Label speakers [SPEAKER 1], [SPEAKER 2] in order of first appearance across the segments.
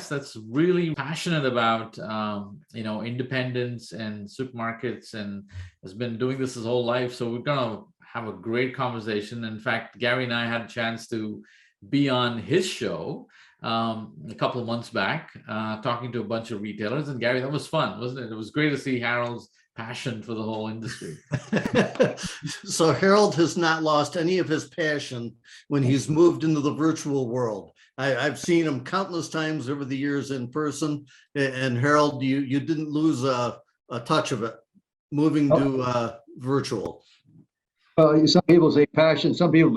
[SPEAKER 1] guest that's really passionate about, independence and supermarkets and has been doing this his whole life. So we're going to have a great conversation. In fact, Gary and I had a chance to be on his show a couple of months back, talking to a bunch of retailers. And Gary, that was fun, wasn't it? It was great to see Harold's passion for the whole industry.
[SPEAKER 2] So Harold has not lost any of his passion when he's moved into the virtual world. I've seen him countless times over the years in person. And Harold, you didn't lose a touch of it moving to virtual.
[SPEAKER 3] Some people say passion. Some people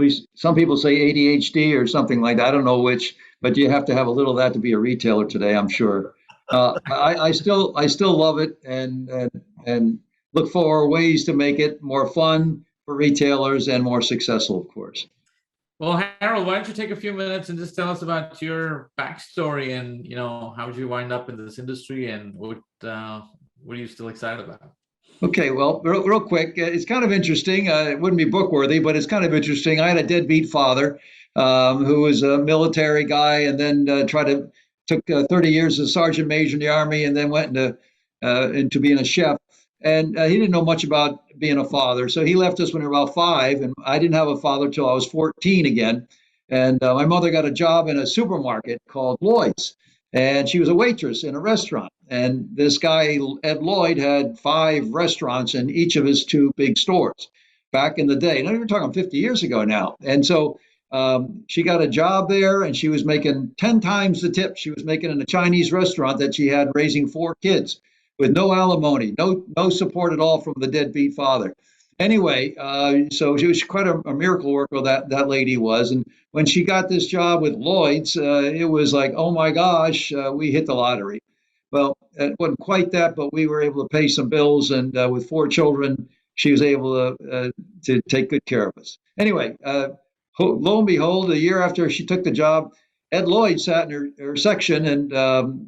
[SPEAKER 3] say ADHD or something like that. I don't know which, but you have to have a little of that to be a retailer today, I'm sure. I still love it and look for ways to make it more fun for retailers and more successful, of course.
[SPEAKER 1] Well, Harold, why don't you take a few minutes and just tell us about your backstory and, how did you wind up in this industry and what are you still excited about?
[SPEAKER 3] Okay, well, real quick, it's kind of interesting. It wouldn't be book worthy, but it's kind of interesting. I had a deadbeat father who was a military guy and then took 30 years as a sergeant major in the Army and then went into being a chef. And he didn't know much about being a father. So he left us when we were about 5. And I didn't have a father till I was 14 again. And my mother got a job in a supermarket called Lloyd's. And she was a waitress in a restaurant. And this guy, Ed Lloyd, had 5 restaurants in each of his 2 big stores back in the day. Now, we're talking 50 years ago now. And so she got a job there and she was making 10 times the tip she was making in a Chinese restaurant that she had raising 4 kids. With no alimony, no support at all from the deadbeat father. Anyway, so she was quite a miracle worker, that lady was. And when she got this job with Lloyd's, it was like, oh my gosh, we hit the lottery. Well, it wasn't quite that, but we were able to pay some bills. And with 4 children, she was able to take good care of us. Anyway, lo and behold, a year after she took the job, Ed Lloyd sat in her section and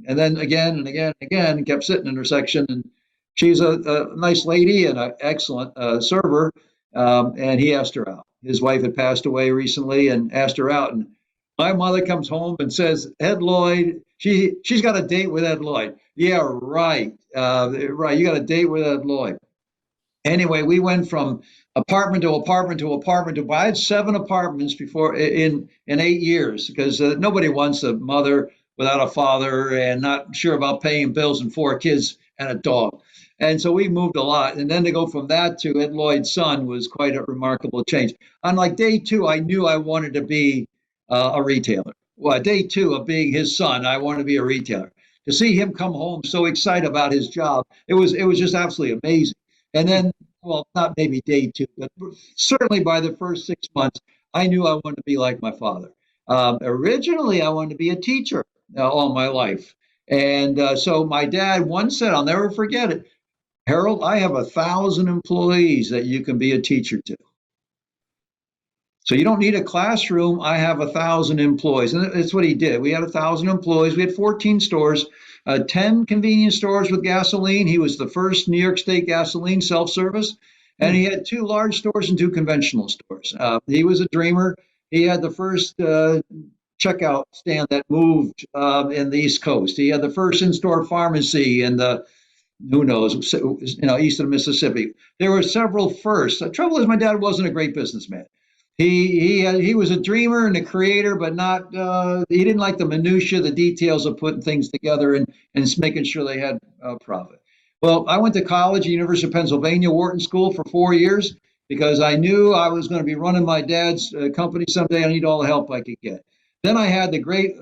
[SPEAKER 3] then again and again and again kept sitting in her section. And she's a nice lady and an excellent server. And he asked her out. His wife had passed away recently and asked her out. And my mother comes home and says, Ed Lloyd, she's got a date with Ed Lloyd. Yeah, right. Right. You got a date with Ed Lloyd. Anyway, we went from apartment to apartment to apartment to. I had 7 apartments before in 8 years because nobody wants a mother without a father and not sure about paying bills and 4 kids and a dog. And so we moved a lot. And then to go from that to Ed Lloyd's son was quite a remarkable change. On like day 2, I knew I wanted to be a retailer. Well, day 2 of being his son, I wanted to be a retailer. To see him come home so excited about his job, it was just absolutely amazing. And then, well, not maybe day 2, but certainly by the first 6 months, I knew I wanted to be like my father. Originally, I wanted to be a teacher all my life. And so my dad once said, I'll never forget it, Harold, I have 1,000 employees that you can be a teacher to. So you don't need a classroom. I have 1,000 employees. And that's what he did. We had 1,000 employees. We had 14 stores. 10 convenience stores with gasoline. He was the first New York State gasoline self-service. And he had 2 large stores and 2 conventional stores. He was a dreamer. He had the first checkout stand that moved in the East Coast. He had the first in-store pharmacy in the, who knows, east of Mississippi. There were several firsts. The trouble is my dad wasn't a great businessman. He was a dreamer and a creator, but not. He didn't like the minutia, the details of putting things together and making sure they had profit. Well, I went to college, University of Pennsylvania, Wharton School for 4 years because I knew I was going to be running my dad's company someday. I need all the help I could get. Then I had the great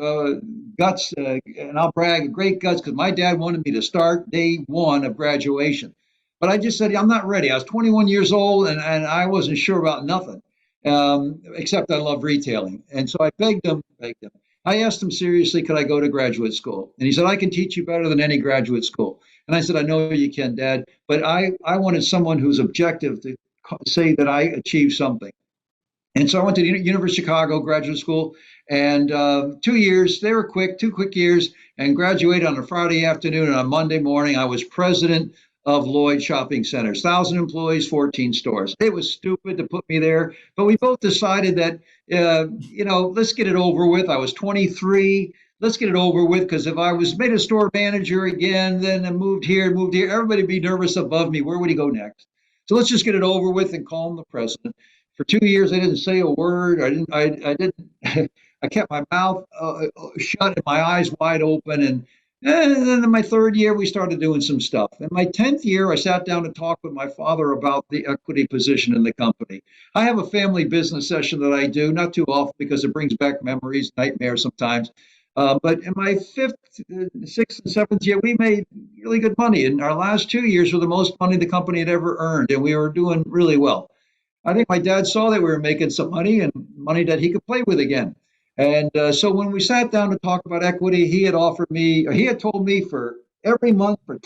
[SPEAKER 3] guts, and I'll brag, great guts, because my dad wanted me to start day 1 of graduation. But I just said, I'm not ready. I was 21 years old, and I wasn't sure about nothing. Except I love retailing. And so I begged him. I asked him seriously, could I go to graduate school? And he said, I can teach you better than any graduate school. And I said, I know you can, Dad, but I wanted someone who's objective to say that I achieved something. And so I went to the University of Chicago graduate school, and 2 years, they were quick, 2 quick years, and graduated on a Friday afternoon, and on Monday morning, I was president of Lloyd Shopping Centers, 1,000 employees, 14 stores. It was stupid to put me there, but we both decided that, let's get it over with. I was 23. let's get it over with. Because if I was made a store manager again, then I moved here, everybody would be nervous above me. Where would he go next? So let's just get it over with and call him the president. For 2 years, I didn't say a word. I kept my mouth shut and my eyes wide open. And then in my third year, we started doing some stuff. In my 10th year, I sat down to talk with my father about the equity position in the company. I have a family business session that I do, not too often because it brings back memories, nightmares sometimes. But in my fifth, sixth, and seventh year, we made really good money. And our last 2 years were the most money the company had ever earned, and we were doing really well. I think my dad saw that we were making some money and money that he could play with again. And so when we sat down to talk about equity, he had told me for every month for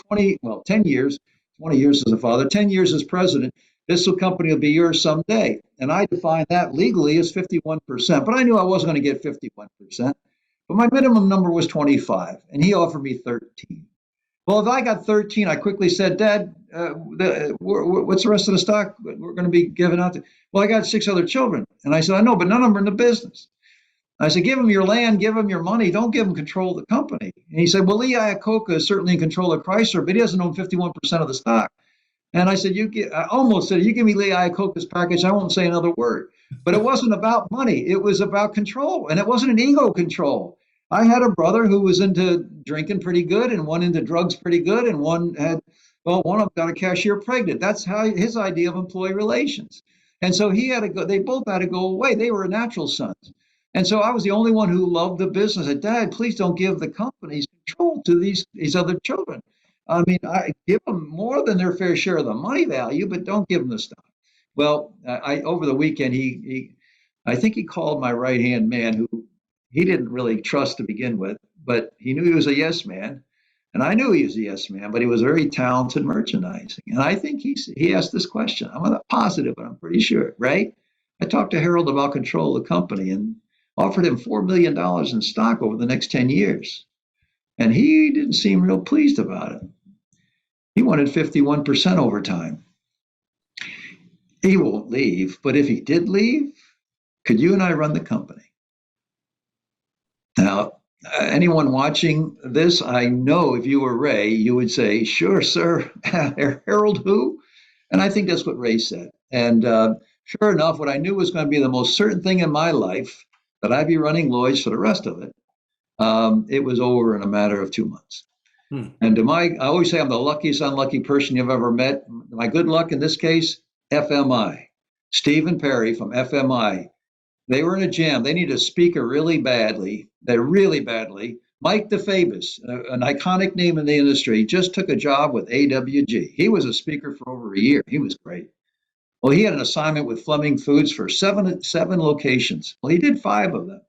[SPEAKER 3] 10 years, 20 years as a father, 10 years as president, this company will be yours someday. And I defined that legally as 51%, but I knew I wasn't going to get 51%. But my minimum number was 25, and he offered me 13. Well, if I got 13, I quickly said, Dad, what's the rest of the stock we're going to be giving out to? Well, I got 6 other children. And I said, I know, but none of them are in the business. I said, give them your land, give them your money. Don't give them control of the company. And he said, well, Lee Iacocca is certainly in control of Chrysler, but he doesn't own 51% of the stock. And I said, I almost said, you give me Lee Iacocca's package, I won't say another word. But it wasn't about money. It was about control. And it wasn't an ego control. I had a brother who was into drinking pretty good and one into drugs pretty good. And one of them got a cashier pregnant. That's how his idea of employee relations. And so they both had to go away. They were natural sons. And so I was the only one who loved the business. I said, Dad, please don't give the companies control to these other children. I mean, I give them more than their fair share of the money value, but don't give them the stock. Well, over the weekend, I think he called my right-hand man, who he didn't really trust to begin with, but he knew he was a yes man. And I knew he was a yes man, but he was very talented merchandising. And I think he asked this question. I'm not positive, but I'm pretty sure, right? I talked to Harold about control of the company and offered him $4 million in stock over the next 10 years. And he didn't seem real pleased about it. He wanted 51% over time. He won't leave, but if he did leave, could you and I run the company? Now, anyone watching this, I know if you were Ray, you would say, sure, sir. Harold who? And I think that's what Ray said. And sure enough, what I knew was going to be the most certain thing in my life, that I'd be running Lloyd's for the rest of it, it was over in a matter of 2 months. And I always say I'm the luckiest unlucky person you've ever met. My good luck in this case, FMI. Stephen Perry from FMI. They were in a jam. They needed a speaker really badly. Mike DeFabis, an iconic name in the industry, just took a job with AWG. He was a speaker for over a year. He was great. Well, he had an assignment with Fleming Foods for seven locations. Well, he did 5 of them.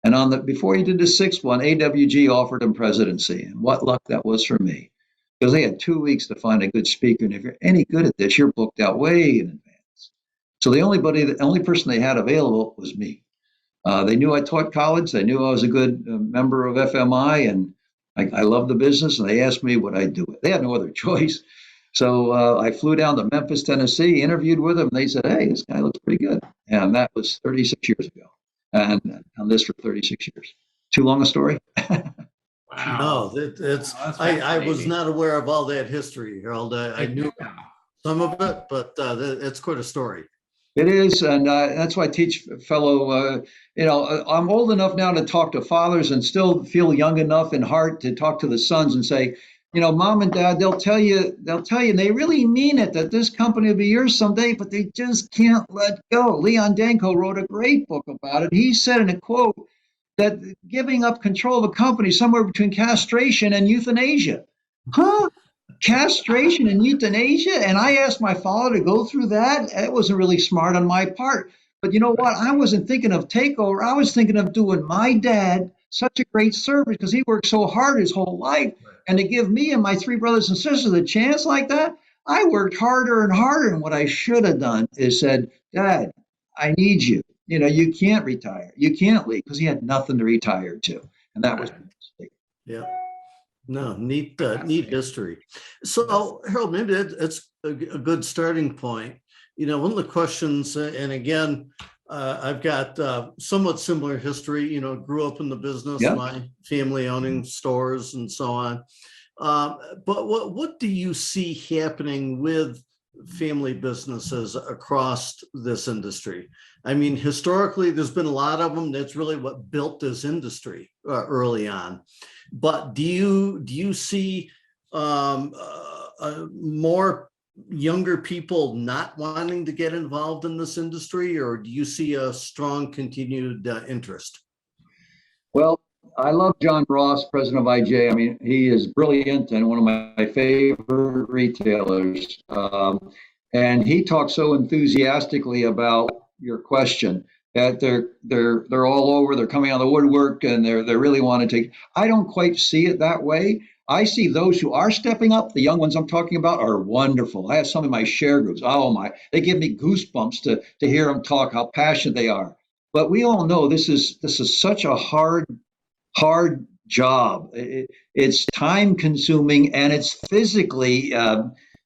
[SPEAKER 3] And before he did the 6th one, AWG offered him presidency. And what luck that was for me. Because they had 2 weeks to find a good speaker. And if you're any good at this, you're booked out way in advance. So the only person they had available was me. They knew I taught college. They knew I was a good member of FMI. And I loved the business. And they asked me what I'd do. They had no other choice. So I flew down to Memphis, Tennessee, interviewed with them. And they said, hey, this guy looks pretty good. And that was 36 years ago. And on this for 36 years. Too long a story?
[SPEAKER 2] Wow. No, I was not aware of all that history, Harold. I knew some of it, but it's quite a story.
[SPEAKER 3] It is, and that's why I teach fellow, I'm old enough now to talk to fathers and still feel young enough in heart to talk to the sons and say, Mom and Dad, they'll tell you, and they really mean it, that this company will be yours someday, but they just can't let go. Leon Danko wrote a great book about it. He said in a quote that giving up control of a company is somewhere between castration and euthanasia. Huh? Castration and euthanasia? And I asked my father to go through that. It wasn't really smart on my part. But you know what? I wasn't thinking of takeover. I was thinking of doing my dad such a great service because he worked so hard his whole life. And to give me and my 3 brothers and sisters a chance like that, I worked harder and harder. And what I should have done is said, Dad, I need you. You can't retire. You can't leave, because he had nothing to retire to. And that was my mistake.
[SPEAKER 2] Yeah. No, neat history. So, Harold, maybe it's a good starting point. One of the questions, and again, I've got somewhat similar history. Grew up in the business,
[SPEAKER 3] Yeah.
[SPEAKER 2] my family owning stores and so on. But what do you see happening with family businesses across this industry? I mean, historically, there's been a lot of them. That's really what built this industry early on. But do you see more younger people not wanting to get involved in this industry, or do you see a strong continued interest?
[SPEAKER 3] Well, I love John Ross, president of IJ. I mean, he is brilliant and one of my favorite retailers. And he talks so enthusiastically about your question that they're all over. They're coming out of the woodwork, and they really want to take. I don't quite see it that way. I see those who are stepping up. The young ones I'm talking about are wonderful. I have some in my share groups. Oh my, they give me goosebumps to hear them talk, how passionate they are. But we all know this is such a hard job. It's time consuming and it's physically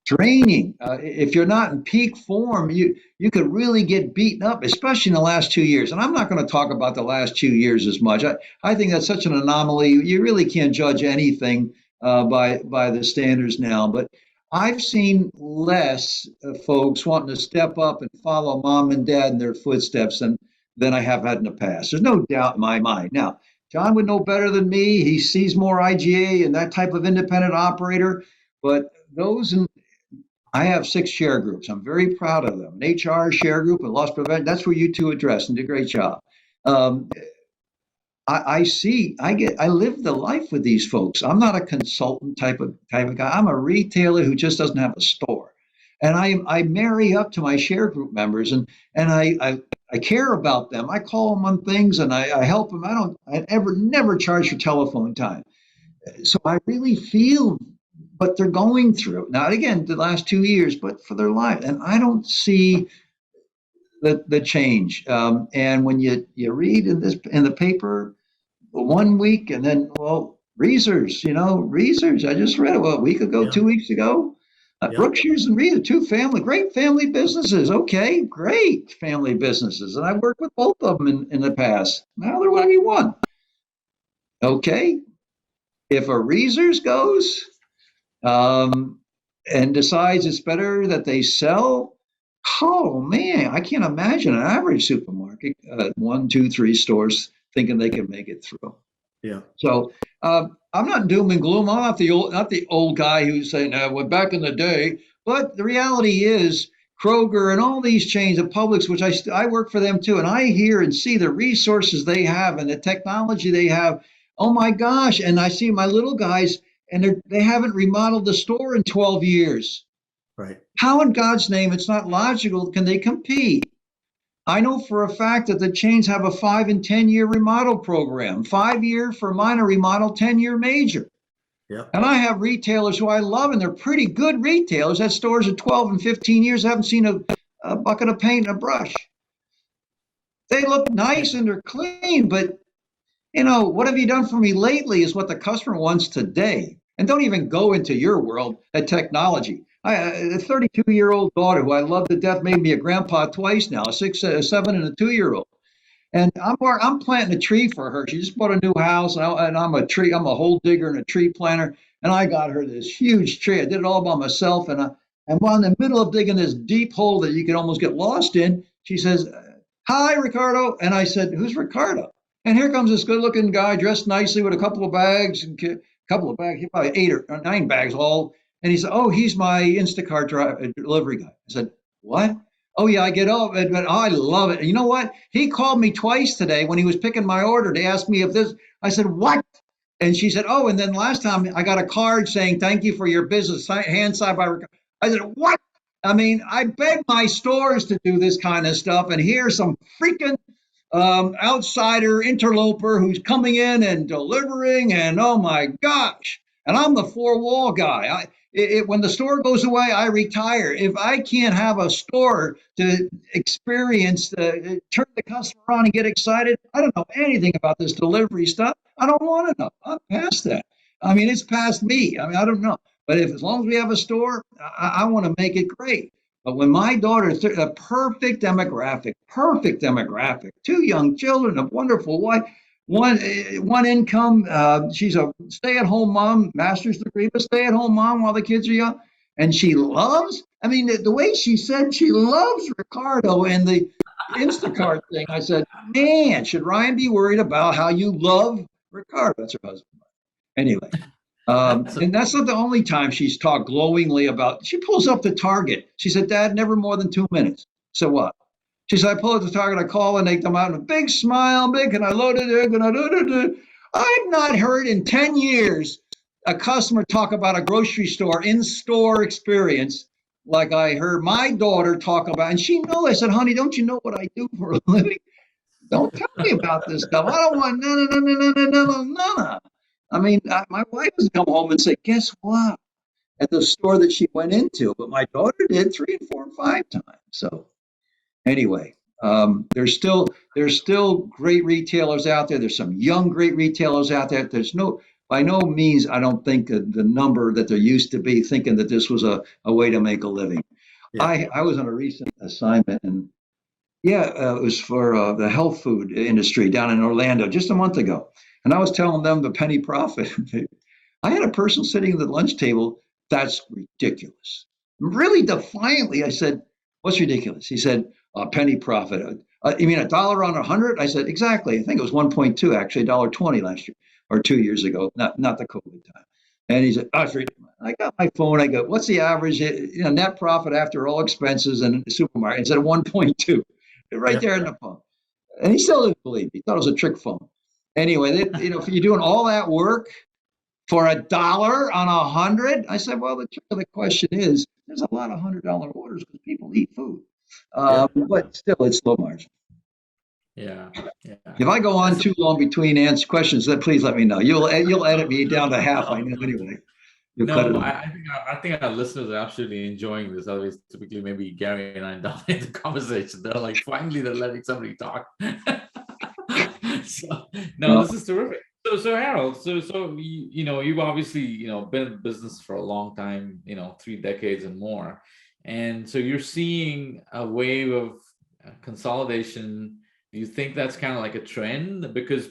[SPEAKER 3] draining. If you're not in peak form, you could really get beaten up, especially in the last 2 years. And I'm not going to talk about the last 2 years as much. I think that's such an anomaly. You really can't judge anything by the standards now. But I've seen less folks wanting to step up and follow mom and dad in their footsteps than I have had in the past. There's no doubt in my mind. Now, John would know better than me. He sees more IGA and that type of independent operator. But I have 6 share groups. I'm very proud of them. An HR share group and loss prevention. That's where you two address and do a great job. I live the life with these folks. I'm not a consultant type of guy. I'm a retailer who just doesn't have a store. And I marry up to my share group members and I care about them. I call them on things and I help them. I never charge for telephone time. So I really feel what they're going through. Now, again, the last 2 years, but for their life. And I don't see the change. And when you read in the paper 1 week and then, well, Reesers, I just read it a week ago, 2 weeks ago. Brookshire's and Reader, great family businesses. Okay, great family businesses. And I've worked with both of them in the past. Now they're whatever you want. Okay. If a Reesers goes and decides it's better that they sell, oh man, I can't imagine an average supermarket, 1, 2, 3 stores thinking they can make it through.
[SPEAKER 2] Yeah.
[SPEAKER 3] So I'm not doom and gloom. I'm not the old guy who's saying, well, back in the day. But the reality is, Kroger and all these chains of Publix, which I work for them too, and I hear and see the resources they have and the technology they have. Oh my gosh! And I see my little guys, and they haven't remodeled the store in 12 years.
[SPEAKER 2] Right.
[SPEAKER 3] How in God's name, it's not logical, can they compete? I know for a fact that the chains have a 5 and 10-year remodel program, 5-year for minor remodel, 10-year major.
[SPEAKER 2] Yep.
[SPEAKER 3] And I have retailers who I love, and they're pretty good retailers. That stores at 12 and 15 years haven't seen a bucket of paint and a brush. They look nice and they're clean, but what have you done for me lately is what the customer wants today. And don't even go into your world at technology. A 32-year-old daughter who I love to death made me a grandpa twice now, a 6, a 7, and a 2-year-old. And I'm planting a tree for her. She just bought a new house, and I'm a hole digger and a tree planter. And I got her this huge tree. I did it all by myself. And while in the middle of digging this deep hole that you can almost get lost in, she says, "Hi, Ricardo." And I said, "Who's Ricardo?" And here comes this good-looking guy dressed nicely with a couple of bags, probably 8 or 9 bags all. And he said, "Oh, he's my Instacart delivery guy." I said, "What?" "Oh, yeah, I get up, but I love it." And you know what? He called me twice today when he was picking my order to ask me if this. I said, "What?" And she said, "Oh, and then last time I got a card saying, 'Thank you for your business, hand signed by Ricardo.'" I said, "What?" I mean, I beg my stores to do this kind of stuff, and here's some freaking outsider interloper who's coming in and delivering, and oh my gosh. And I'm the 4-wall guy. When the store goes away, I retire. If I can't have a store to experience, turn the customer on and get excited, I don't know anything about this delivery stuff. I don't want to know. I'm past that. I mean, it's past me. I mean, I don't know. But as long as we have a store, I want to make it great. But when my daughter, a perfect demographic, 2 young children, a wonderful wife, one income. She's a stay-at-home mom, master's degree, but stay-at-home mom while the kids are young. And she loves, I mean, the way she said she loves Ricardo and the Instacart thing, I said, man, should Ryan be worried about how you love Ricardo? That's her husband. Anyway, and that's not the only time she's talked glowingly about. She pulls up the Target. She said, Dad, never more than 2 minutes. So what? She said, I pull up the Target, I call, and they come out in a big smile, big, and I loaded it, and I loaded it. I've not heard in 10 years a customer talk about a grocery store in-store experience like I heard my daughter talk about. And she knows. I said, honey, don't you know what I do for a living? Don't tell me about this stuff. I don't want no. I mean, my wife doesn't come home and say, guess what? At the store that she went into, but my daughter did 3 and 4 and 5 times. So anyway, there's still great retailers out there. There's some young great retailers out there. There's by no means, I don't think the number that there used to be thinking that this was a way to make a living. Yeah. I was on a recent assignment, and it was for the health food industry down in Orlando just a month ago. And I was telling them the penny profit. I had a person sitting at the lunch table. That's ridiculous. Really defiantly, I said, what's ridiculous? He said, penny profit. You mean $1 on 100? I said, exactly. I think it was 1.2, actually, $1.20 last year or 2 years ago, not the COVID time. And he said, oh, I got my phone. I go, what's the average net profit after all expenses in the supermarket? It said 1.2, right there in the phone. And he still didn't believe me. He thought it was a trick phone. Anyway, if you're doing all that work for $1 on 100, I said, well, the trick of the question is there's a lot of $100 orders because people eat food. But still, it's low margin.
[SPEAKER 1] Yeah.
[SPEAKER 3] If I go on too long between answer questions, then please let me know. You'll edit me down to half. I know anyway.
[SPEAKER 1] I think our listeners are absolutely enjoying this. Otherwise, typically maybe Gary and I dominate the conversation. They're like, finally, they're letting somebody talk. This is terrific. So Harold, so you've obviously been in business for a long time, 3 decades and more, and so you're seeing a wave of consolidation. Do you think that's kind of like a trend? Because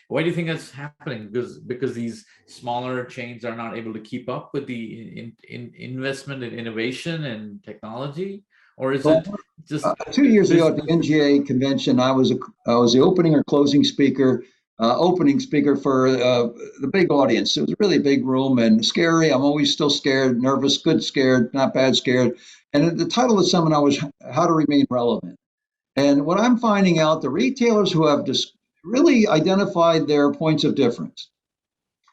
[SPEAKER 1] why do you think that's happening? Because these smaller chains are not able to keep up with the investment in innovation and technology, or is it just
[SPEAKER 3] 2 years ago at the NGA convention? I was the opening or closing speaker. Opening speaker for the big audience. It was a really big room and scary. I'm always still scared, nervous, good scared, not bad scared. And the title of the seminar was How to Remain Relevant. And what I'm finding out, the retailers who have just really identified their points of difference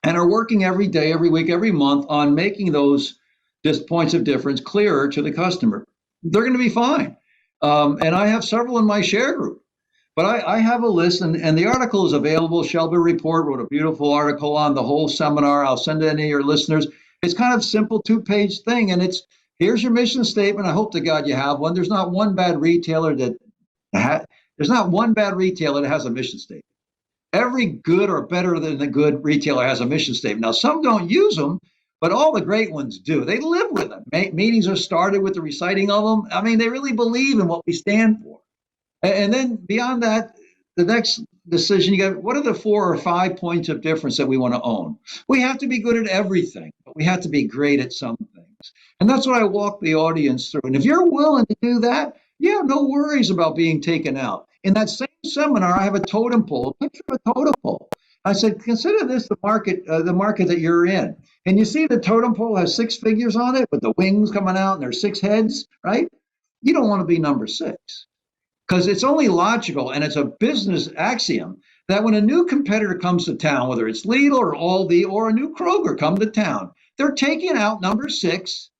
[SPEAKER 3] and are working every day, every week, every month on making those points of difference clearer to the customer, they're going to be fine. And I have several in my share group. But I have a list, and the article is available. Shelby Report wrote a beautiful article on the whole seminar. I'll send it to any of your listeners. It's kind of simple 2-page thing, and here's your mission statement. I hope to God you have one. There's not one bad retailer that has a mission statement. Every good or better than the good retailer has a mission statement. Now, some don't use them, but all the great ones do. They live with them. Meetings are started with the reciting of them. I mean, they really believe in what we stand for. And then beyond that, the next decision, you got, what are the 4 or 5 points of difference that we want to own? We have to be good at everything, but we have to be great at some things. And that's what I walk the audience through. And if you're willing to do that, no worries about being taken out. In that same seminar, I have a totem pole, a picture of a totem pole. I said, consider this the market that you're in. And you see the totem pole has 6 figures on it with the wings coming out and there's 6 heads, right? You don't want to be number 6. Because it's only logical, and it's a business axiom, that when a new competitor comes to town, whether it's Lidl or Aldi or a new Kroger come to town, they're taking out number 6,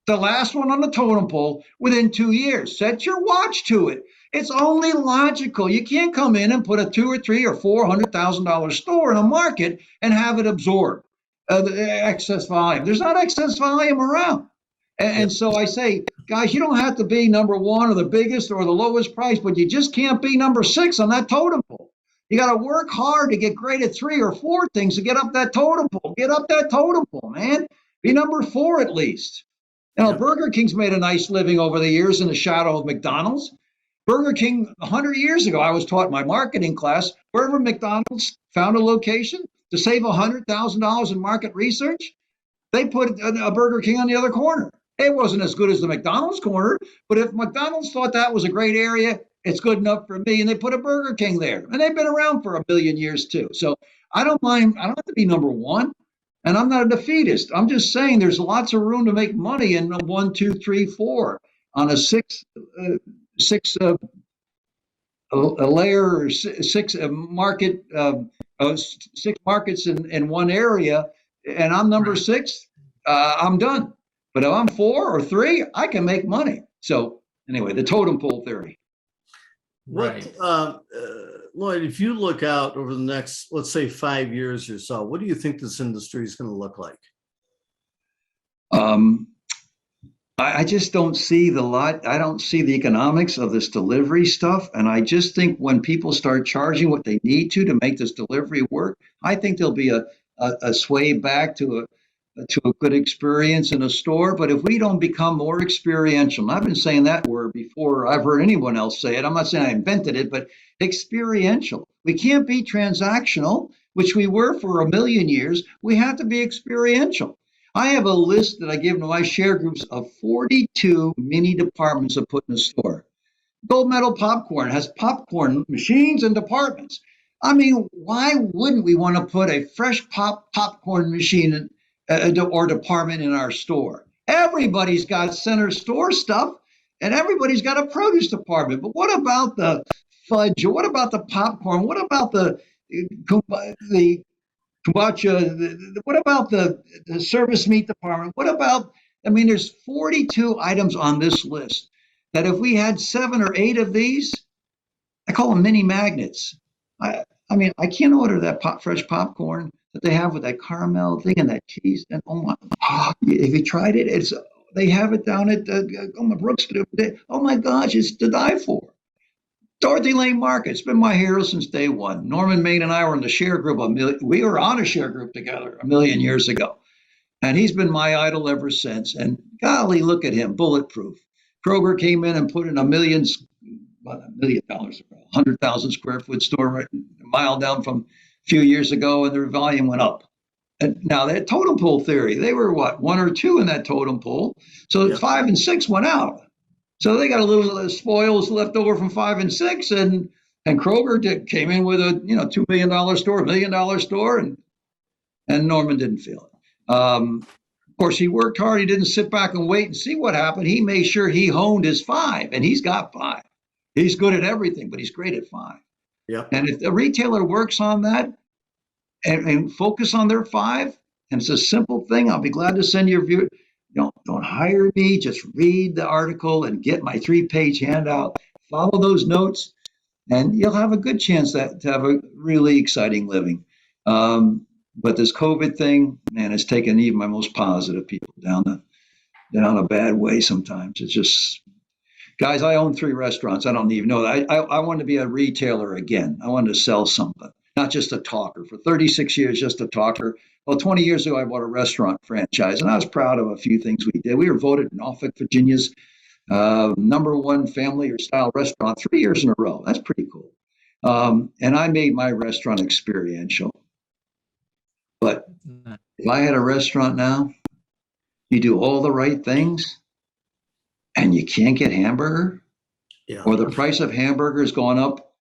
[SPEAKER 3] the last one on the totem pole, within 2 years. Set your watch to it. It's only logical. You can't come in and put a $200,000 or $300,000 or $400,000 store in a market and have it absorb the excess volume. There's not excess volume around. And so I say, guys, you don't have to be number 1 or the biggest or the lowest price, but you just can't be number 6 on that totem pole. You got to work hard to get great at 3 or 4 things to get up that totem pole. Get up that totem pole, man. Be number 4 at least.
[SPEAKER 2] Yep.
[SPEAKER 3] Burger King's made a nice living over the years in the shadow of McDonald's. Burger King, 100 years ago, I was taught in my marketing class, wherever McDonald's found a location to save $100,000 in market research, they put a Burger King on the other corner. It wasn't as good as the McDonald's corner, but if McDonald's thought that was a great area, it's good enough for me, and they put a Burger King there. And they've been around for a million years too. So I don't mind. I don't have to be number one, and I'm not a defeatist. I'm just saying there's lots of room to make money in 1, 2, 3, 4 on a six a layer or six market 6 markets in one area, and I'm number 6. I'm done. But if I'm 4 or 3, I can make money. So anyway, the totem pole theory.
[SPEAKER 1] Right.
[SPEAKER 2] Lloyd, if you look out over the next, let's say 5 years or so, what do you think this industry is going to look like?
[SPEAKER 3] I just don't see I don't see the economics of this delivery stuff. And I just think when people start charging what they need to make this delivery work, I think there'll be a sway back to a good experience in a store. But if we don't become more experiential, and I've been saying that word before I've heard anyone else say it. I'm not saying I invented it, but experiential. We can't be transactional, which we were for a million years. We have to be experiential. I have a list that I give to my share groups of 42 mini departments to put in a store. Gold Medal Popcorn has popcorn machines and departments. I mean, why wouldn't we want to put a fresh popcorn machine or department in our store? Everybody's got center store stuff, and everybody's got a produce department. But what about the fudge? What about the popcorn? What about the kombucha? What about the service meat department? What about, I mean, there's 42 items on this list that if we had 7 or 8 of these, I call them mini magnets. I mean, I can't order that fresh popcorn that they have with that caramel thing and that cheese. And oh my, if you tried it, they have it down at Brooks. Oh my gosh, it's to die for. Dorothy Lane Market, it's been my hero since day one. Norman Main and I were in the share group. We were on a share group together a million years ago. And he's been my idol ever since. And golly, look at him, bulletproof. Kroger came in and put in $1 million, $100,000 square foot store right a mile down from a few years ago, and their volume went up. And now that totem pole theory, they were what, 1 or 2 in that totem pole. So 5 and 6 went out. So they got a little spoils left over from 5 and 6, and Kroger came in with a $2 million store, $1 million store, and Norman didn't feel it. Of course, he worked hard. He didn't sit back and wait and see what happened. He made sure he honed his 5, and he's got 5. He's good at everything, but he's great at 5.
[SPEAKER 2] Yep.
[SPEAKER 3] And if the retailer works on that and focus on their 5, and it's a simple thing, I'll be glad to send you a review. Don't hire me. Just read the article and get my 3-page handout. Follow those notes, and you'll have a good chance to have a really exciting living. But this COVID thing, man, it's taken even my most positive people down a bad way sometimes. It's just, guys, I own 3 restaurants. I don't even know that. I want to be a retailer again. I wanted to sell something, not just a talker. For 36 years, just a talker. Well, 20 years ago, I bought a restaurant franchise, and I was proud of a few things we did. We were voted Norfolk, Virginia's #1 family or style restaurant 3 years in a row. That's pretty cool. And I made my restaurant experiential. But if I had a restaurant now, you do all the right things, and you can't get hamburger, or the price of hamburger has gone up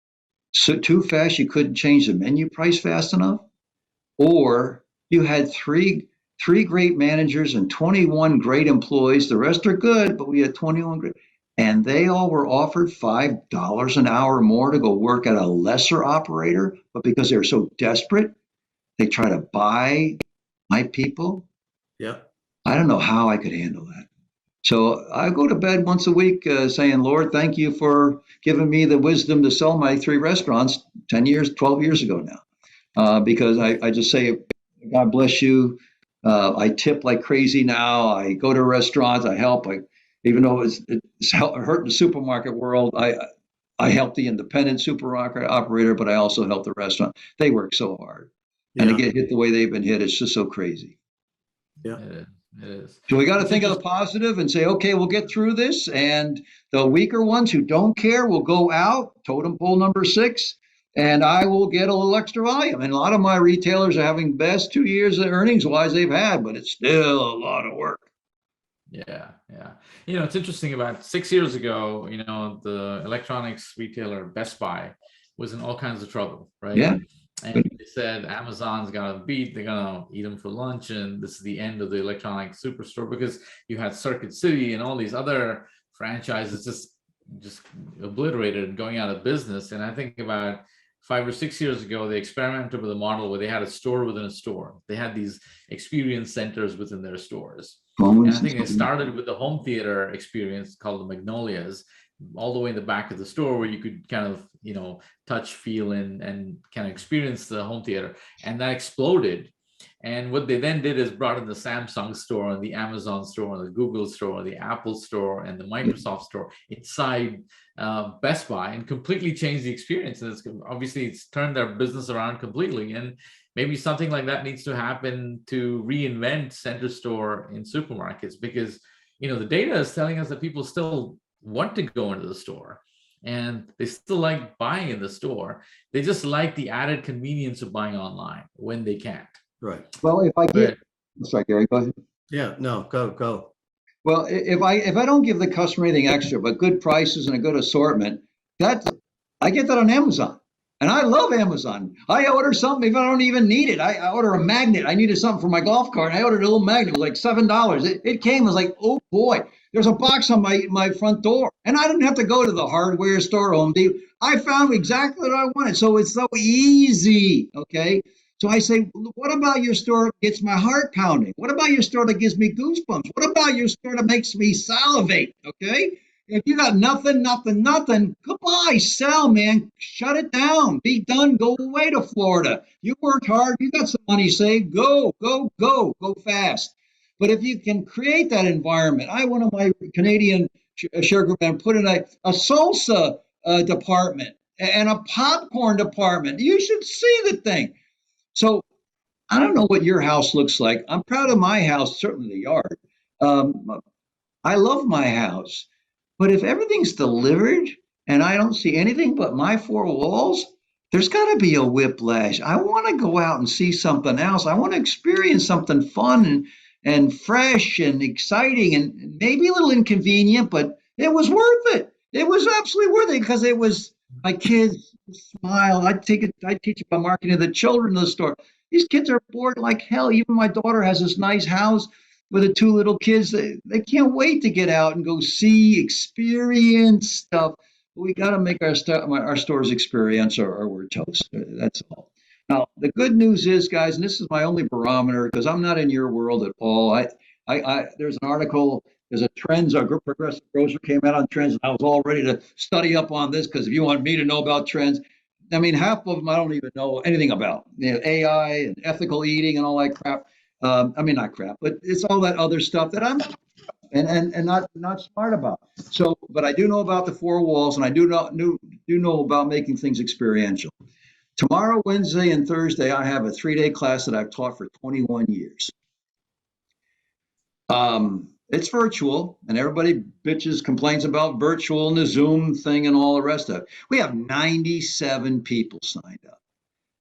[SPEAKER 3] so too fast you couldn't change the menu price fast enough, or you had three great managers and 21 great employees. The rest are good, but we had 21 great, and they all were offered $5 an hour more to go work at a lesser operator. But because they're so desperate, they try to buy my people.
[SPEAKER 2] Yeah.
[SPEAKER 3] I don't know how I could handle that. So I go to bed once a week saying, Lord, thank you for giving me the wisdom to sell my 3 restaurants 10 years, 12 years ago now. Because I just say, God bless you. I tip like crazy now. I go to restaurants. I help. Even though it's hurting the supermarket world, I help the independent supermarket operator, but I also help the restaurant. They work so hard. And to get hit the way they've been hit, it's just so crazy.
[SPEAKER 2] Yeah.
[SPEAKER 1] It is.
[SPEAKER 3] So we got to
[SPEAKER 1] It's
[SPEAKER 3] think of the
[SPEAKER 1] interesting.
[SPEAKER 3] positive and say, okay, we'll get through this. And the weaker ones who don't care will go out, totem pole number 6, and I will get a little extra volume. And a lot of my retailers are having best 2 years of earnings wise they've had, but it's still a lot of work.
[SPEAKER 1] Yeah, yeah. It's interesting. About 6 years ago, the electronics retailer Best Buy was in all kinds of trouble, right?
[SPEAKER 3] Yeah.
[SPEAKER 1] And they said Amazon's got to beat, they're gonna eat them for lunch, and this is the end of the electronic superstore, because you had Circuit City and all these other franchises just obliterated and going out of business. And I think about 5 or 6 years ago, they experimented with a model where they had a store within a store. They had these experience centers within their stores. And I think they started with the home theater experience called the Magnolias, all the way in the back of the store, where you could kind of, touch, feel, and kind of experience the home theater. And that exploded. And what they then did is brought in the Samsung store and the Amazon store and the Google store, the Apple store and the Microsoft store inside Best Buy, and completely changed the experience. And it's turned their business around completely. And maybe something like that needs to happen to reinvent center store in supermarkets, because the data is telling us that people still want to go into the store and they still like buying in the store. They just like the added convenience of buying online when they can't.
[SPEAKER 2] Right.
[SPEAKER 3] Well, if I get,
[SPEAKER 1] But
[SPEAKER 3] sorry, Gary, go ahead.
[SPEAKER 2] Yeah, no, go.
[SPEAKER 3] Well, if I don't give the customer anything extra, but good prices and a good assortment, that I get that on Amazon. And I love Amazon. I order something if I don't even need it. I order a magnet. I needed something for my golf cart. And I ordered a little magnet. It was like $7. It came. I was like, oh boy, there's a box on my front door. And I didn't have to go to the hardware store, Home Depot. I found exactly what I wanted. So it's so easy. Okay. So I say, what about your store that gets my heart pounding? What about your store that gives me goosebumps? What about your store that makes me salivate? Okay. If you got nothing, goodbye, sell, man. Shut it down. Be done. Go away to Florida. You worked hard. You got some money saved. Go fast. But if you can create that environment, one of my Canadian sugar men put in a salsa department and a popcorn department. You should see the thing. So I don't know what your house looks like. I'm proud of my house, certainly the yard. I love my house. But if everything's delivered and I don't see anything but my 4 walls, there's got to be a whiplash. I want to go out and see something else. I want to experience something fun and fresh and exciting and maybe a little inconvenient, but it was worth it. It was absolutely worth it because it was my kids smile. I teach about marketing to the children in the store. These kids are bored like hell. Even my daughter has this nice house with the 2 little kids. They can't wait to get out and go see, experience stuff. But we got to make our stores experience or we're toast. That's all. Now, the good news is, guys, and this is my only barometer because I'm not in your world at all. There's an article, there's a trends, our progressive grocer came out on trends, and I was all ready to study up on this because if you want me to know about trends, I mean, half of them I don't even know anything about. AI and ethical eating and all that crap. I mean, not crap, but it's all that other stuff that I'm and not smart about. So, but I do know about the 4 walls, and I do know about making things experiential. Tomorrow, Wednesday, and Thursday, I have a 3-day class that I've taught for 21 years. It's virtual, and everybody complains about virtual and the Zoom thing and all the rest of it. We have 97 people signed up.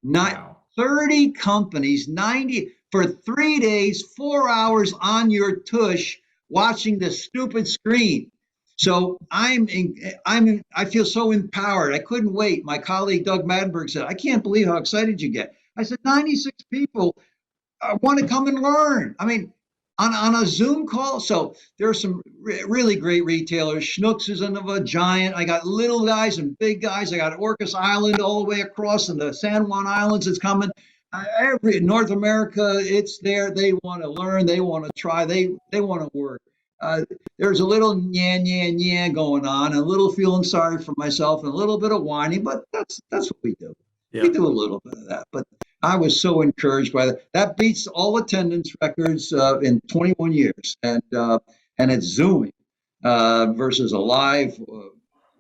[SPEAKER 3] Wow. 30 companies, 90 for 3 days, 4 hours on your tush watching the stupid screen. So I feel so empowered. I couldn't wait. My colleague Doug Maddenberg said, I can't believe how excited you get. I said, 96 people want to come and learn. I mean, on a Zoom call. So there are some really great retailers. Schnucks is a giant. I got little guys and big guys. I got Orcas Island all the way across, and the San Juan Islands is coming. Every North America, it's there. They want to learn. They want to try. They want to work. There's a little nya going on, a little feeling sorry for myself, and a little bit of whining. But that's what we do. Yeah. We do a little bit of that. But I was so encouraged by that. That beats all attendance records in 21 years, and it's Zooming versus a live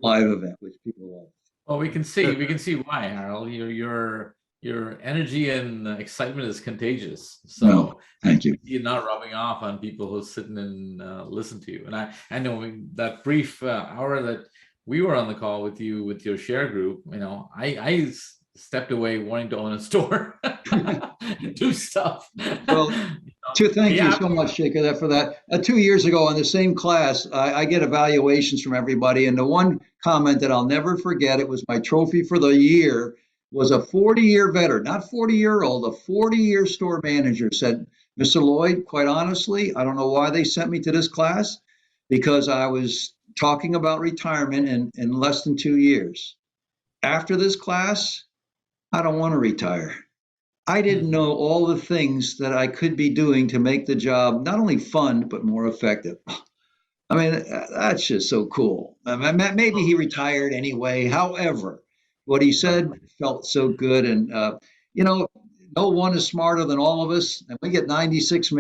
[SPEAKER 3] event, which people love.
[SPEAKER 1] Well, we can see why, Harold. You're your energy and excitement is contagious.
[SPEAKER 3] No,
[SPEAKER 1] So
[SPEAKER 3] thank you.
[SPEAKER 1] you're not rubbing off on people who sit and listen to you. And I know that brief hour that we were on the call with you with your share group, I stepped away wanting to own a store, do stuff.
[SPEAKER 3] Well, thank you
[SPEAKER 1] Yeah.
[SPEAKER 3] so much, Shekar, for that. 2 years ago in the same class, I get evaluations from everybody. And the one comment that I'll never forget, it was my trophy for the year, was a 40-year veteran, not 40-year-old, a 40-year store manager said, Mr. Lloyd, quite honestly, I don't know why they sent me to this class, because I was talking about retirement in less than 2 years. After this class, I don't want to retire. I didn't know all the things that I could be doing to make the job not only fun, but more effective. I mean, that's just so cool. Maybe he retired anyway. However, what he said felt so good. And, no one is smarter than all of us. And we get 96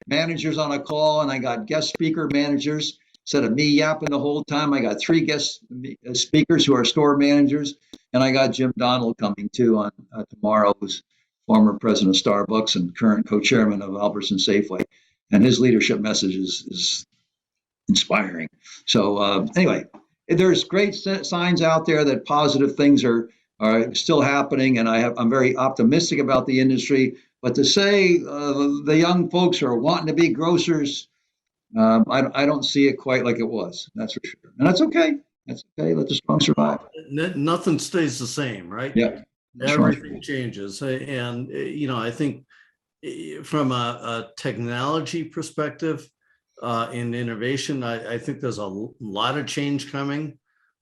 [SPEAKER 3] managers on a call, and I got guest speaker managers. Instead of me yapping the whole time, I got 3 guest speakers who are store managers. And I got Jim Donald coming too on tomorrow, who's former president of Starbucks and current co-chairman of Albertson Safeway. And his leadership message is inspiring. So anyway, there's great signs out there that positive things are still happening, and I'm very optimistic about the industry. But to say the young folks are wanting to be grocers, I don't see it quite like it was. That's for sure, and that's okay. That's okay. Let the strong survive.
[SPEAKER 2] Nothing stays the same, right?
[SPEAKER 3] Yeah,
[SPEAKER 2] everything changes, and I think from a technology perspective, in innovation, I think there's a lot of change coming.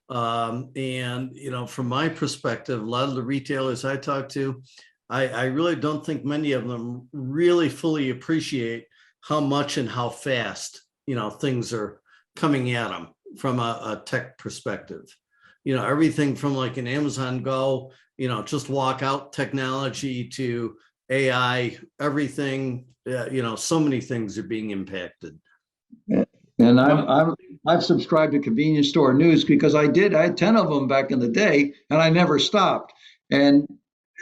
[SPEAKER 2] And, from my perspective, a lot of the retailers I talk to, I really don't think many of them really fully appreciate how much and how fast, things are coming at them from a tech perspective. Everything from like an Amazon Go, just walk out technology to AI, everything, so many things are being impacted.
[SPEAKER 3] And I've subscribed to Convenience Store News because I had 10 of them back in the day, and I never stopped. And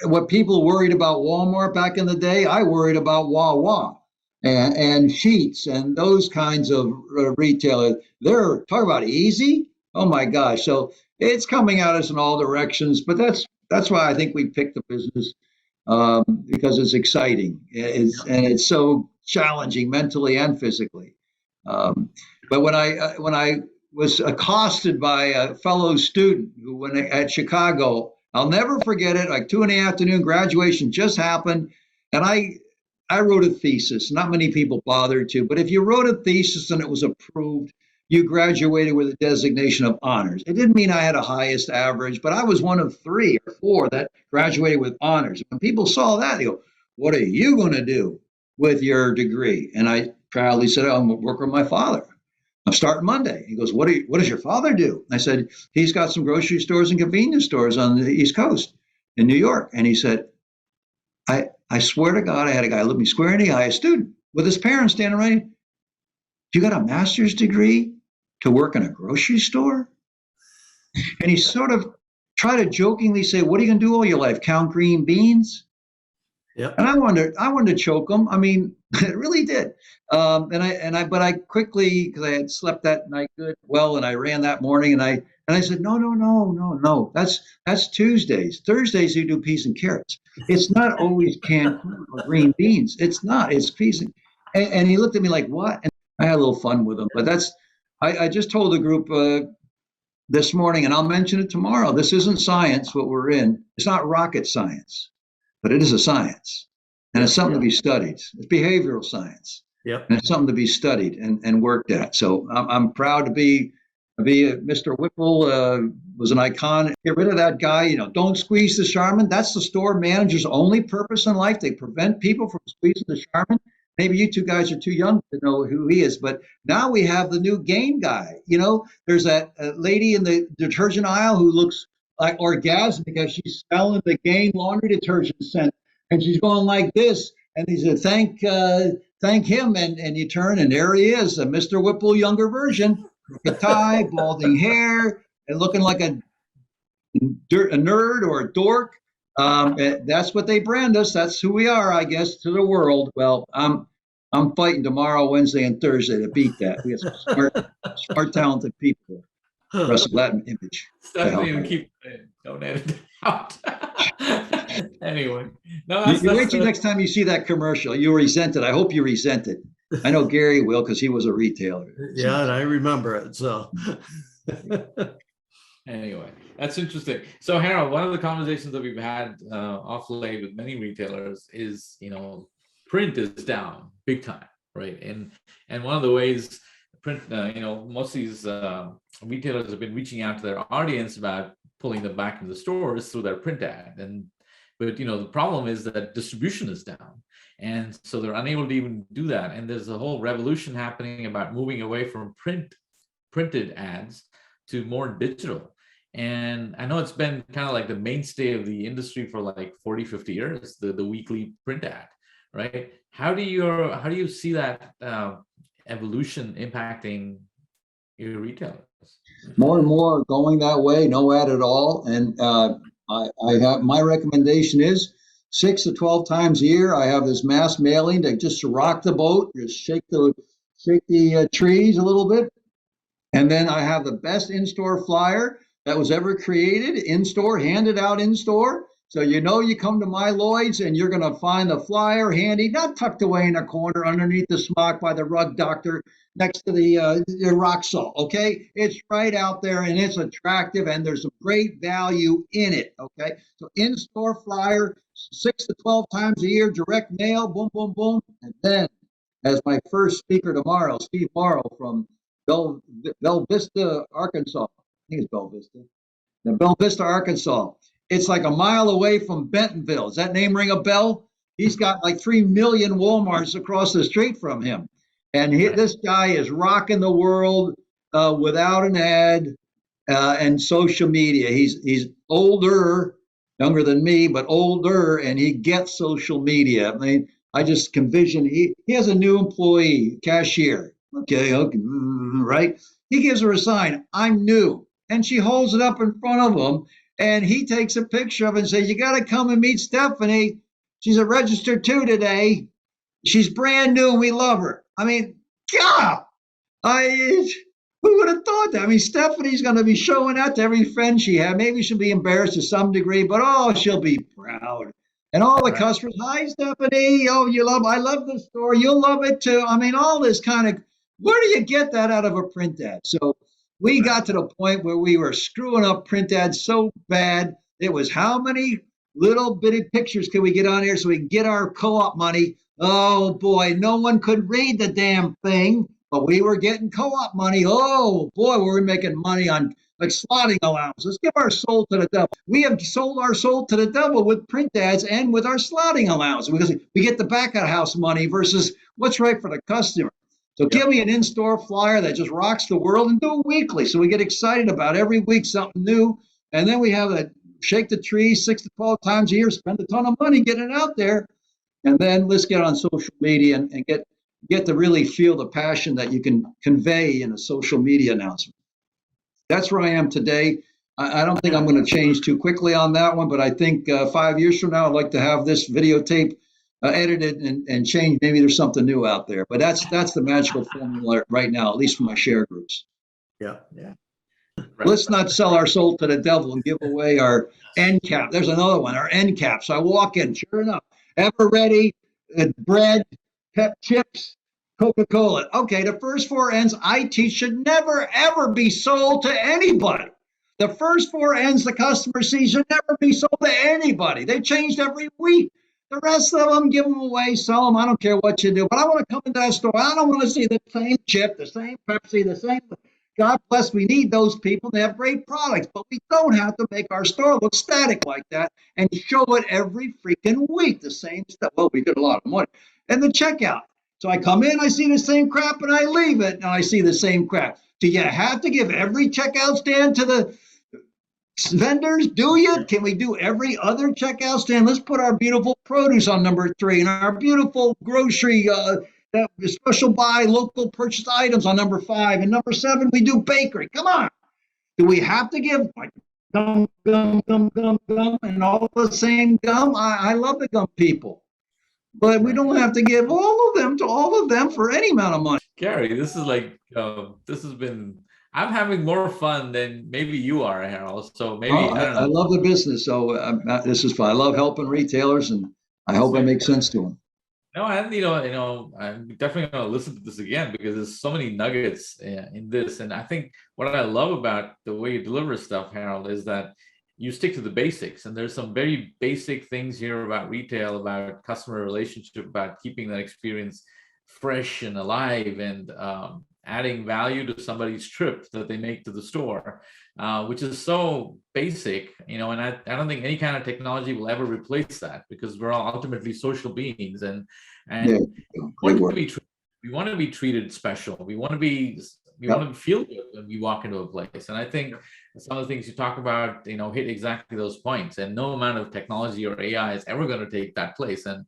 [SPEAKER 3] what people worried about Walmart back in the day, I worried about Wawa and Sheets and those kinds of retailers. They're talking about easy. Oh my gosh! So it's coming at us in all directions. But that's why I think we picked the business, because it's exciting. And it's so challenging mentally and physically. But when I was accosted by a fellow student who at Chicago, I'll never forget it. Like 2 in the afternoon, graduation just happened, and I wrote a thesis. Not many people bothered to, but if you wrote a thesis and it was approved, you graduated with a designation of honors. It didn't mean I had a highest average, but I was one of 3 or 4 that graduated with honors. When people saw that, they go, "What are you going to do with your degree?" And I proudly said, "I'm going to work with my father. I'm starting Monday." He goes, what does your father do?" I said, "He's got some grocery stores and convenience stores on the East Coast in New York." And he said, I swear to God, I had a guy look me square in the eye, a student with his parents standing right. "You got a master's degree to work in a grocery store?" And he sort of tried to jokingly say, "What are you going to do all your life? Count green beans?"
[SPEAKER 2] Yep.
[SPEAKER 3] And I wanted to choke him. I mean, it really did. But I quickly, because I had slept that night well, and I ran that morning, and I said, no, that's Tuesdays. Thursdays you do peas and carrots. It's not always canned corn or green beans. It's not. It's peas. And he looked at me like, "What?" And I had a little fun with him. But I just told the group this morning, and I'll mention it tomorrow. This isn't science. What we're in. It's not rocket science. But it is a science, and it's something to be studied. It's behavioral science,
[SPEAKER 2] Yep.
[SPEAKER 3] and it's something to be studied and worked at. So I'm proud to be Mr. Whipple was an icon. Get rid of that guy. Don't squeeze the Charmin. That's the store manager's only purpose in life. They prevent people from squeezing the Charmin. Maybe you 2 guys are too young to know who he is, but now we have the new game guy. There's that lady in the detergent aisle who looks like orgasm because she's smelling the Gain laundry detergent scent, and she's going like this. And he said, "Thank him." And you turn, and there he is, a Mr. Whipple younger version, crooked tie, balding hair, and looking like a nerd or a dork. That's what they brand us. That's who we are, I guess, to the world. Well, I'm fighting tomorrow, Wednesday, and Thursday to beat that. We have some smart, talented people to wrestle that image.
[SPEAKER 1] Stephanie, will keep it. Don't edit it out. Anyway, no,
[SPEAKER 3] You wait till next time you see that commercial. You resent it. I hope you resent it. I know Gary will because he was a retailer.
[SPEAKER 2] Yeah, and I remember it. So
[SPEAKER 1] anyway, that's interesting. So Harold, one of the conversations that we've had off late with many retailers is, print is down big time, right? And one of the ways print, most of these retailers have been reaching out to their audience about pulling them back into the stores through their print ad. But the problem is that distribution is down. And so they're unable to even do that. And there's a whole revolution happening about moving away from printed ads to more digital. And I know it's been kind of like the mainstay of the industry for like 40, 50 years, the weekly print ad, right? How do you see that evolution impacting your retailers?
[SPEAKER 3] More and more are going that way, no ad at all. And I have, my recommendation is 6 to 12 times a year. I have this mass mailing to rock the boat, just shake the trees a little bit. And then I have the best in-store flyer that was ever created in-store, handed out in-store. So you come to my Lloyd's and you're going to find the flyer handy, not tucked away in a corner underneath the smock by the rug doctor next to the rock salt, okay? It's right out there and it's attractive and there's some great value in it, okay? So in-store flyer, 6 to 12 times a year, direct mail, boom, boom, boom. And then as my first speaker tomorrow, Steve Barrow from Bell Vista, Arkansas. I think it's Bell Vista. Now, Bell Vista, Arkansas. It's like a mile away from Bentonville. Does that name ring a bell? He's got like 3 million Walmarts across the street from him. And this guy is rocking the world without an ad and social media. He's older, younger than me, but older, and he gets social media. I mean, I just can vision, he has a new employee, cashier. Okay, right? He gives her a sign, I'm new. And she holds it up in front of him. And he takes a picture of it and says, you got to come and meet Stephanie. She's a registered 2 today. She's brand new and we love her. I mean, God, who would have thought that? I mean, Stephanie's going to be showing that to every friend she had. Maybe she'll be embarrassed to some degree, but she'll be proud. And all the customers, hi, Stephanie. I love the store. You'll love it too. I mean, all this kind of, where do you get that out of a print ad? So we got to the point where we were screwing up print ads so bad. It was how many little bitty pictures can we get on here so we can get our co-op money? Oh boy, no one could read the damn thing, but we were getting co-op money. Oh boy, were we making money on like slotting allowance. Let's give our soul to the devil. We have sold our soul to the devil with print ads and with our slotting allowance because we get the back of house money versus what's right for the customer. So give me an in-store flyer that just rocks the world and do it weekly. So we get excited about every week something new. And then we have that shake the tree 6 to 12 times a year, spend a ton of money getting it out there. And then let's get on social media and get to really feel the passion that you can convey in a social media announcement. That's where I am today. I don't think I'm going to change too quickly on that one, but I think 5 years from now, I'd like to have this videotape edited and change. Maybe there's something new out there, but that's the magical formula right now, at least for my share groups.
[SPEAKER 2] Yeah.
[SPEAKER 3] Right. Let's not sell our soul to the devil and give away our end cap. There's another one, our end cap. So I walk in, sure enough, ever ready, bread, chips, Coca-Cola. Okay, the first 4 ends I teach should never, ever be sold to anybody. The first 4 ends the customer sees should never be sold to anybody. They changed every week. The rest of them, give them away, sell them. I don't care what you do, but I want to come into that store. I don't want to see the same chip, the same Pepsi, the same. God bless, we need those people. They have great products, but we don't have to make our store look static like that and show it every freaking week. The same stuff. Well, we get a lot of money. And the checkout. So I come in, I see the same crap, and I leave it, and I see the same crap. Do you have to give every checkout stand to the vendors? Do you? Can we do every other checkout stand? Let's put our beautiful produce on number 3 and our beautiful grocery special buy local purchase items on number 5 and number 7 we do bakery. Come on. Do we have to give like gum, gum, gum, gum, gum, and all the same gum. I love the gum people, but we
[SPEAKER 1] Right.
[SPEAKER 3] don't have to give all of them to all of them for any amount of money.
[SPEAKER 1] Gary, this is like this has been. I'm having more fun than maybe you are, Harold. So maybe I don't
[SPEAKER 3] I
[SPEAKER 1] know.
[SPEAKER 3] love the business, so this is fun. I love helping retailers, and I hope I
[SPEAKER 1] Same.
[SPEAKER 3] make sense to them.
[SPEAKER 1] No, and I'm definitely going to listen to this again because there's so many nuggets in this, and I think what I love about the way you deliver stuff, Harold, is that you stick to the basics, and there's some very basic things here about retail, about customer relationship, about keeping that experience fresh and alive, and adding value to somebody's trip that they make to the store, which is so basic, and I don't think any kind of technology will ever replace that because we're all ultimately social beings, and
[SPEAKER 3] Yeah,
[SPEAKER 1] we
[SPEAKER 3] great
[SPEAKER 1] want to
[SPEAKER 3] work.
[SPEAKER 1] be we want to be treated special. We want
[SPEAKER 3] Yep.
[SPEAKER 1] to feel good when we walk into a place. And I think some of the things you talk about, hit exactly those points. And no amount of technology or AI is ever going to take that place. And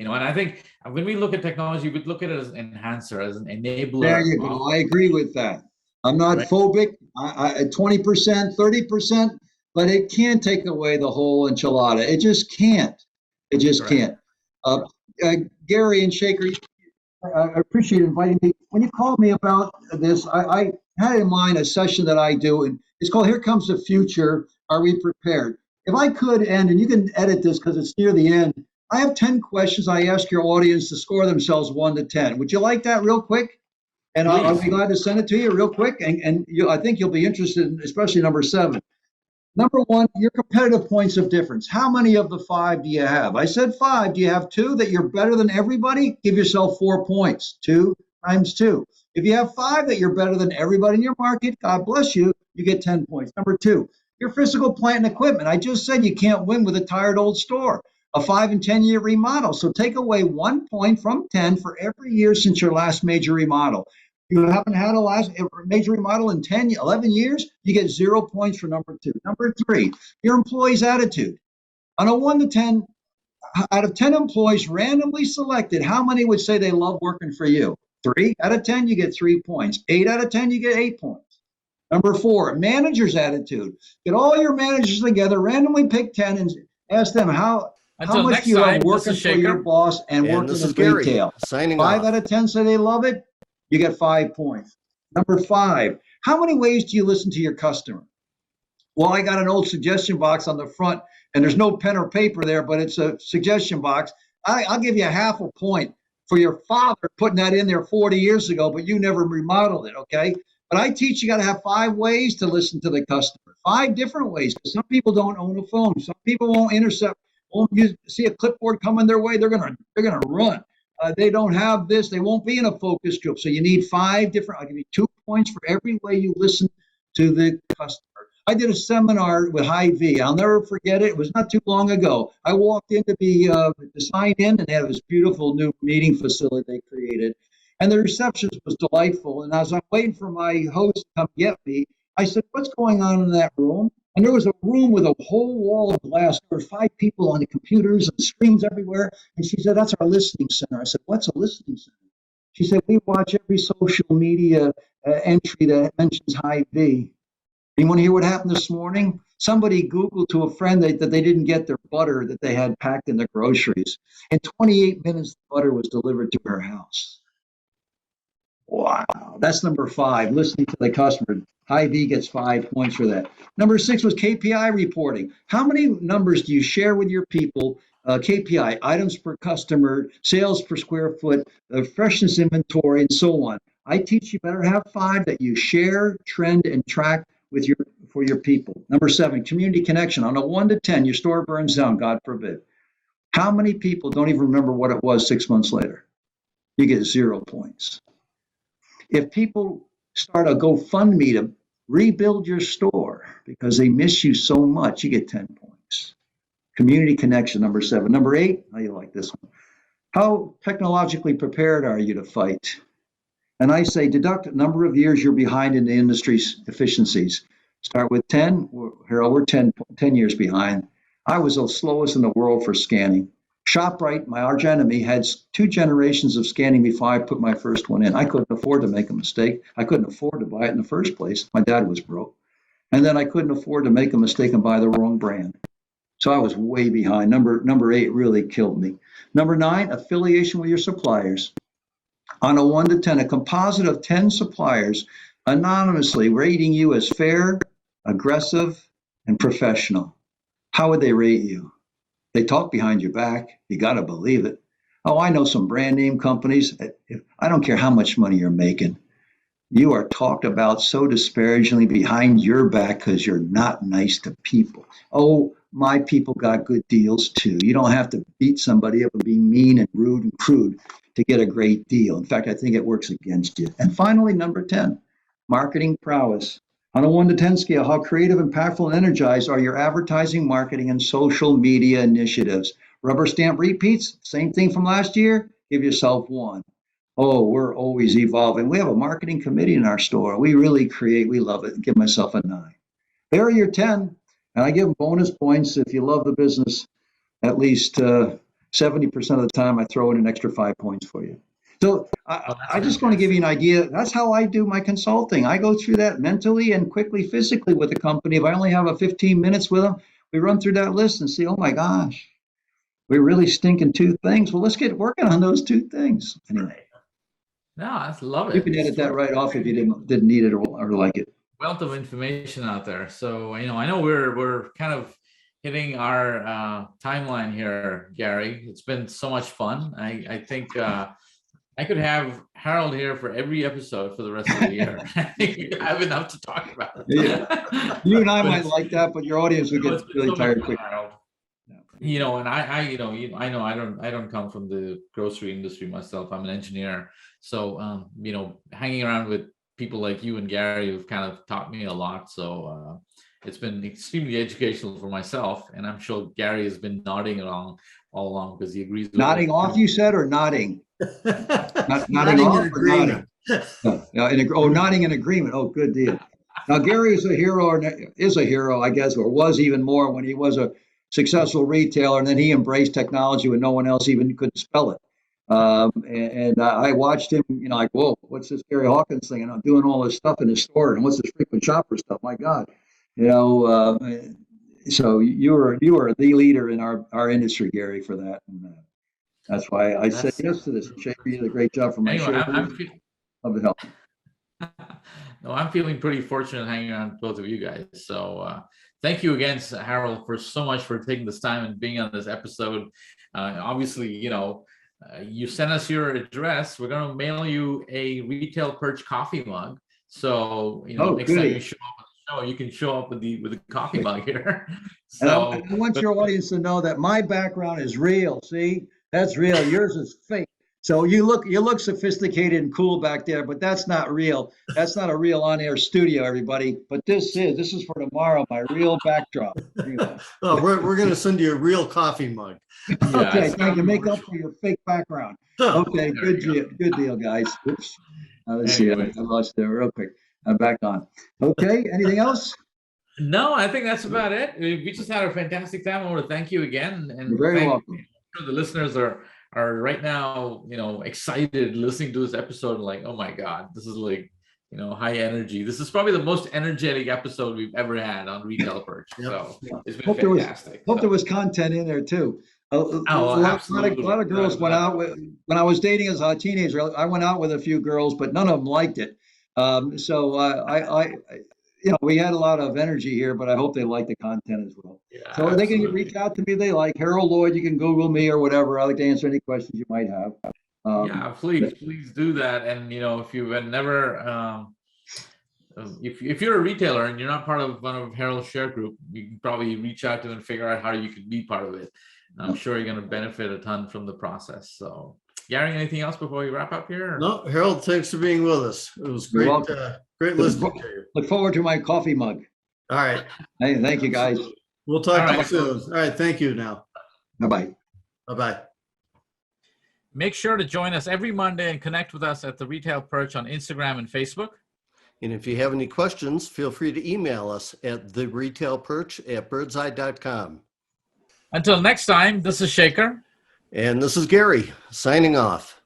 [SPEAKER 1] I think when we look at technology, we look at it as an enhancer, as an
[SPEAKER 3] There
[SPEAKER 1] enabler
[SPEAKER 3] you
[SPEAKER 1] of,
[SPEAKER 3] go. I agree with that. I'm not
[SPEAKER 1] right?
[SPEAKER 3] phobic. 20%, 30%, but it can't take away the whole enchilada. It just can't. It just
[SPEAKER 1] Correct.
[SPEAKER 3] can't. Uh, Gary and Shekar, I appreciate inviting me. When you called me about this, I had in mind a session that I do, and it's called "Here Comes the Future. Are We Prepared?" If I could end, and you can edit this because it's near the end, I have 10 questions I ask your audience to score themselves 1 to 10. Would you like that real quick? And I'll
[SPEAKER 1] Please.
[SPEAKER 3] be glad to send it to you real quick. And I think you'll be interested in, especially number 7. Number 1, your competitive points of difference. How many of the 5 do you have? I said 5. Do you have 2 that you're better than everybody? Give yourself 4 points. 2 times 2. If you have 5 that you're better than everybody in your market, God bless you, you get 10 points. Number 2, your physical plant and equipment. I just said you can't win with a tired old store. A 5 and 10 year remodel. So take away 1 point from 10 for every year since your last major remodel. You haven't had a major remodel in 10, 11 years, you get 0 points for number 2. Number 3, your employee's attitude. On a 1 to 10, out of 10 employees randomly selected, how many would say they love working for you? 3 out of 10, you get 3 points. 8 out of 10, you get 8 points. Number 4, manager's attitude. Get all your managers together, randomly pick 10 and ask them how
[SPEAKER 1] Until
[SPEAKER 3] much do
[SPEAKER 1] next
[SPEAKER 3] you love
[SPEAKER 1] time, this
[SPEAKER 3] working
[SPEAKER 1] is
[SPEAKER 3] for your
[SPEAKER 1] Shaker.
[SPEAKER 3] boss and
[SPEAKER 2] And
[SPEAKER 3] working
[SPEAKER 2] this
[SPEAKER 3] in
[SPEAKER 2] is Gary
[SPEAKER 3] retail.
[SPEAKER 2] signing
[SPEAKER 3] 5 out
[SPEAKER 2] off.
[SPEAKER 3] of 10 say they love it, you get 5 points. Number 5, how many ways do you listen to your customer? Well, I got an old suggestion box on the front, and there's no pen or paper there, but it's a suggestion box. I'll give you half a point for your father putting that in there 40 years ago, but you never remodeled it, okay? But I teach you got to have 5 ways to listen to the customer, 5 different ways, because some people don't own a phone. Some people won't intercept, won't see a clipboard coming their way, they're gonna run. They don't have this, they won't be in a focus group. So you need 5 different, I'll give you 2 points for every way you listen to the customer. I did a seminar with Hy-Vee. I'll never forget it. It was not too long ago. I walked in to sign in, and they had this beautiful new meeting facility they created. And the receptionist was delightful. And as I'm waiting for my host to come get me, I said, "What's going on in that room?" And there was a room with a whole wall of glass. There were 5 people on the computers and screens everywhere. And she said, "That's our listening center." I said, "What's a listening center?" She said, "We watch every social media entry that mentions Hy-Vee." You want to hear what happened this morning? Somebody Googled to a friend that they didn't get their butter that they had packed in their groceries. In 28 minutes, the butter was delivered to her house. Wow. That's number 5, listening to the customer. Hy-Vee gets 5 points for that. Number 6 was KPI reporting. How many numbers do you share with your people? KPI, items per customer, sales per square foot, freshness inventory, and so on. I teach you better have 5 that you share, trend, and track for your people. Number 7, community connection. On a 1 to 10, your store burns down, God forbid. How many people don't even remember what it was 6 months later? You get 0 points. If people start a GoFundMe to rebuild your store because they miss you so much, you get 10 points. Community connection, number 7. Number 8, how you like this one? How technologically prepared are you to fight? And I say deduct a number of years you're behind in the industry's efficiencies. Start with 10. Harold, we're 10 years behind. I was the slowest in the world for scanning. ShopRite, my arch enemy, had 2 generations of scanning before I put my first one in. I couldn't afford to make a mistake. I couldn't afford to buy it in the first place. My dad was broke. And then I couldn't afford to make a mistake and buy the wrong brand. So I was way behind. Number 8 really killed me. Number 9, affiliation with your suppliers. On a 1 to 10, a composite of 10 suppliers anonymously rating you as fair, aggressive, and professional. How would they rate you? They talk behind your back. You got to believe it. Oh, I know some brand name companies. I don't care how much money you're making. You are talked about so disparagingly behind your back because you're not nice to people. Oh, my people got good deals too. You don't have to beat somebody up and be mean and rude and crude to get a great deal. In fact, I think it works against you. And finally, number 10, marketing prowess. On a 1 to 10 scale, how creative, impactful, and energized are your advertising, marketing, and social media initiatives? Rubber stamp repeats, same thing from last year, give yourself 1. Oh, we're always evolving. We have a marketing committee in our store. We really create, we love it. Give myself a 9. There are your 10. And I give them bonus points if you love the business. At least 70% of the time, I throw in an extra 5 points for you. So I just want to give you an idea. That's how I do my consulting. I go through that mentally and quickly, physically with the company. If I only have a 15 minutes with them, we run through that list and see, oh my gosh, we're really stinking 2 things. Well, let's get working on those 2 things. Anyway.
[SPEAKER 1] No, I love it.
[SPEAKER 3] You can edit that right off if you didn't need it or like it.
[SPEAKER 1] Wealth of information out there. So, I know we're kind of hitting our timeline here, Gary. It's been so much fun. I think I could have Harold here for every episode for the rest of the year. I think we have enough to talk about.
[SPEAKER 3] Yeah. You and I might like that, but your audience would get really tired quick.
[SPEAKER 1] And I know I don't come from the grocery industry myself. I'm an engineer. So, hanging around with people like you and Gary have kind of taught me a lot. So it's been extremely educational for myself. And I'm sure Gary has been nodding along all along because he agrees with
[SPEAKER 3] nodding
[SPEAKER 1] me.
[SPEAKER 3] Off, you said, or nodding? Nodding off or nodding? Nodding in agreement. Oh, good deal. Now, Gary is a hero, I guess, or was even more when he was a successful retailer, and then he embraced technology when no one else even could spell it. And I watched him, like, whoa, what's this Gary Hawkins thing? And I'm doing all this stuff in his store, and what's this frequent shopper stuff? My God, so you are the leader in our industry, Gary, for that. And that's why I said yes to this. Shekar, you did a great job for my show. Love to help.
[SPEAKER 1] No, I'm feeling pretty fortunate hanging around with both of you guys. So thank you again, Harold, for so much for taking this time and being on this episode. Obviously, you sent us your address. We're going to mail you a Retail Perch coffee mug. So, next time you show up on the show, you can show up with the coffee mug here. So,
[SPEAKER 3] and I want your audience to know that my background is real. See, that's real. Yours is fake. So you look sophisticated and cool back there, but that's not real. That's not a real on-air studio, everybody. But this is for tomorrow, my real backdrop.
[SPEAKER 2] Oh, we're going to send you a real coffee mug.
[SPEAKER 1] Yeah,
[SPEAKER 3] okay, thank you. Make up for your fake background. Okay, good deal, guys. Oops. Let's see. I lost there real quick. I'm back on. Okay, anything else?
[SPEAKER 1] No, I think that's about it. We just had a fantastic time. I want to thank you again. And
[SPEAKER 3] you're very welcome.
[SPEAKER 1] I'm sure the listeners are right now, excited listening to this episode, like, oh my God, this is like, high energy. This is probably the most energetic episode we've ever had on Retail Perch. So it's been fantastic.
[SPEAKER 3] Hope there was content in there too. A lot of girls went out when I was dating as a teenager. I went out with a few girls, but none of them liked it. We had a lot of energy here, but I hope they like the content as well.
[SPEAKER 1] Yeah,
[SPEAKER 3] so they can reach out to me. They like Harold Lloyd. You can Google me or whatever. I like to answer any questions you might have.
[SPEAKER 1] Please do that. And if you've never, if you're a retailer and you're not part of one of Harold's share group, you can probably reach out to them and figure out how you could be part of it. I'm sure you're going to benefit a ton from the process. So, Gary, anything else before we wrap up here?
[SPEAKER 2] No, Harold, thanks for being with us. It was great. Great listening to you.
[SPEAKER 3] Look forward to my coffee mug.
[SPEAKER 2] All right.
[SPEAKER 3] Hey, thank you, guys.
[SPEAKER 2] We'll talk to you soon. All right. Thank you now.
[SPEAKER 3] Bye-bye.
[SPEAKER 2] Bye-bye.
[SPEAKER 1] Make sure to join us every Monday and connect with us at the Retail Perch on Instagram and Facebook.
[SPEAKER 2] And if you have any questions, feel free to email us at theretailperch@birdseye.com.
[SPEAKER 1] Until next time, this is Shekar.
[SPEAKER 2] And this is Gary, signing off.